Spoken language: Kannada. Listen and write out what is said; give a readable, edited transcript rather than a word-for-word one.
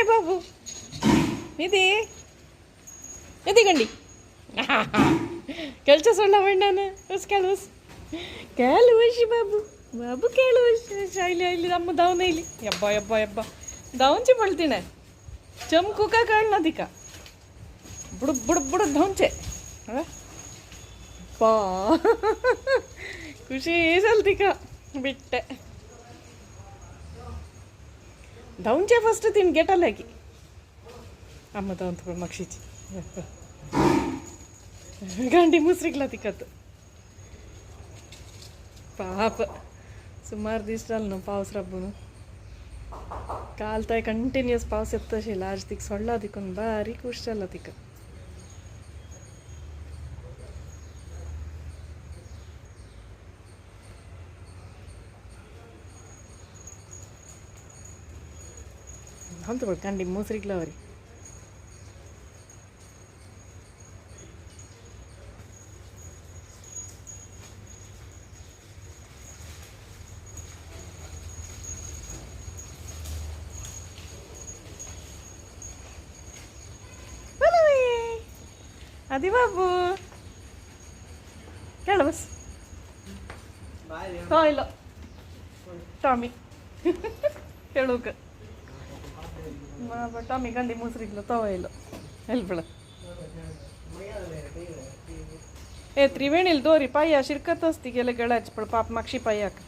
बाबू निधी निधी गंडी ಕೆಲಸ ಸೊಳ್ಳ ಬಣ್ಣನ ಉಸ್ ಕೆಲವಸ್ ಕೆಲವಶಿ ಬಾಬು ಬಾಬು ಕೆಲವಶಿ ಇಲ್ಲಿ ಇಲ್ಲಿ ನಮ್ಮ ದವನ ಇಲ್ಲಿ ಯಬ್ಬ ಯಬ್ಬ ಯಬ್ಬ ದವಂಚಿ ಬಳ್ತೀನೆ ಚಮಕು ಕಾಣದಿಕ ಬುಡು ಬುಡು ಬುಡು ದವಂಚೆ ಪಾ ಖುಷಿ ಸಲ್ತಿಕ ಬಿಟ್ಟೆ ದವಂಚೆ ಫಸ್ಟ್ ತಿನ್ ಗೆಟಲ್ ಹಾಕಿ ಅಮ್ಮ ದವಂತ ಮಕ್ಷಿಚಿ ಗಂಡಿ ಮುಸ್ರಿಗ್ಲ ತಿಕ್ಕತ್ತು ಪಾಪ ಸುಮಾರು ದಿವಸ ಪಾವಸ್ ರಬ್ಬನು ಕಾಲ್ತಾಯಿ ಕಂಟಿನ್ಯೂಸ್ ಪಾವಸ್ ಎತ್ತಶಿಲ್ಲ ಆಜ್ ತಿಕ್ ಸೊಳ್ಳ ತಿಕ್ಕೊಂಡು ಬಾರಿ ಖುಷಲ್ಲ ತಿಕ್ಕ ಅಂತ ಬಿಡು ಕಂಡಿ ಮುಸ್ರಿಗ್ಲ ಅವರಿ ಅದಿ ಬಾಬು ಕೇಳ ಬಸ್ ಇಲ್ಲ ಟಾಮಿ ಹೇಳುಕ ಟಾಮಿ ಗಂಡಿ ಮುಸ್ರಿಗ್ಲ ತವ ಇಲ್ಲ ಎಲ್ಲಿ ಬಿಡ ಏ ತ್ರಿವೇಣಿಲ್ ದೋರಿ ಪಾಯ ಶಿರ್ಕತ್ ಅಸ್ತಿ ಗೆಲೆ ಗೆಳ ಹಚ್ಪಳ ಪಾಪ ಮಕ್ಷಿ ಪಾಯಕ